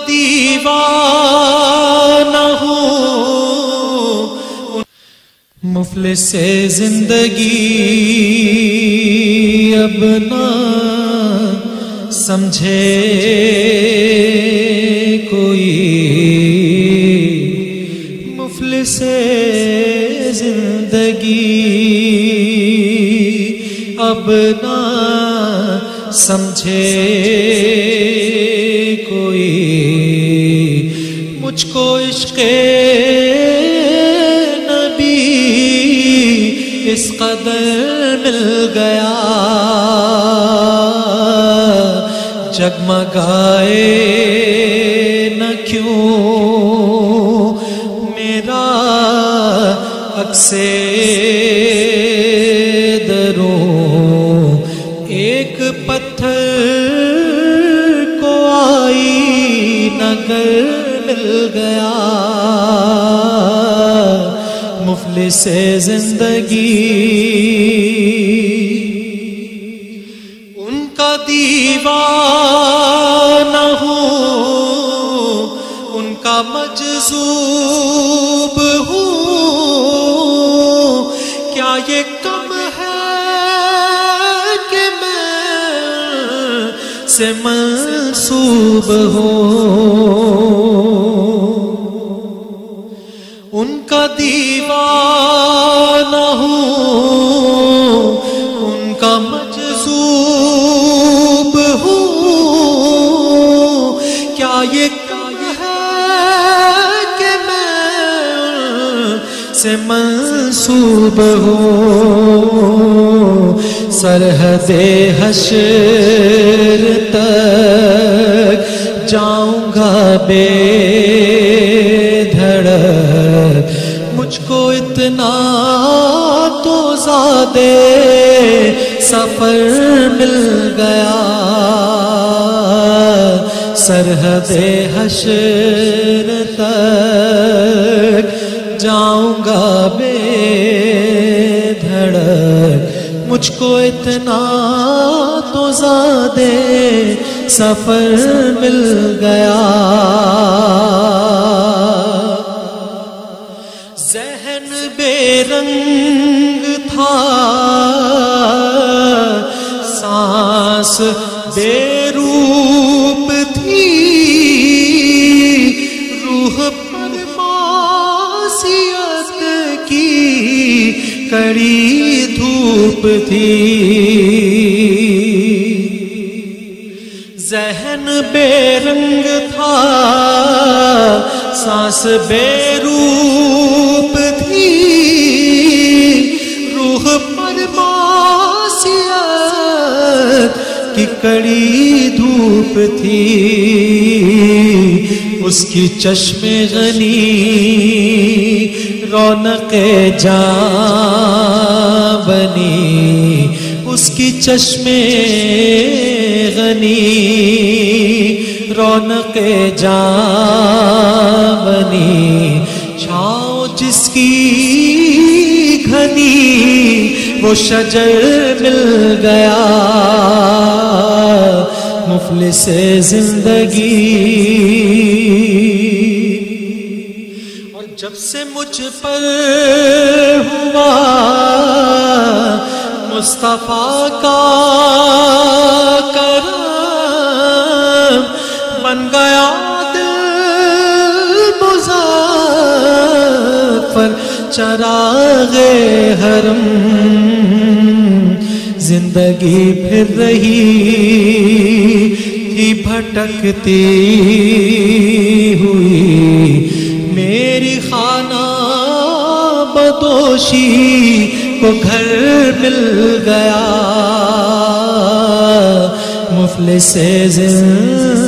دیوانہ ہوں، مفلس زندگی اب نہ سمجھے کوئی، مفلس زندگی اب نہ سمجھے کوئی، مجھ کو عشق نبی اس قدر مل گیا، جگمگائے نہ کیوں میرا عکس دروں، ایک پتھر کو آئینہ گر مل گیا، مفلس زندگی ان کا دیوانہ ہوں، ان کا مجذوب ہوں، کیا یہ کم ہے کہ میں سے منسوب ہوں، ان کا دیوانہ ہوں، ان کا مجذوب ہوں، کیا یہ کم ہے کہ میں سے منسوب ہوں، سرحد حشر تک جاؤں گا بے دھڑک، مجھ کو اتنا تو زیادہ سفر مل گیا، سرحد حشر تک جاؤں گا بے دھڑک، مجھ کو اتنا تو زیادہ سفر مل گیا، ذہن بے رنگ تھا، سانس بے روپ تھی، روح پر معصیت کی کڑی دھوپ تھی، ذہن بے رنگ تھا، سانس بے روپ تھی، روح پر معصیت کی کڑی دھوپ تھی، اس کی چشم غنی رونق جاں بنی، اس کی چشم غنی رونق جاں بنی، چھاؤں جس کی گھنی وہ شجر مل گیا، مفلس زندگی، اور جب سے مجھ پر ہوا مصطفیٰ کا کرم، بن گیا دل مظفر چراغ حرم، زندگی پھر رہی تھی بھٹکتی ہوئی، میری خانہ بدوشی کو گھر مل گیا، مفلس زندگی۔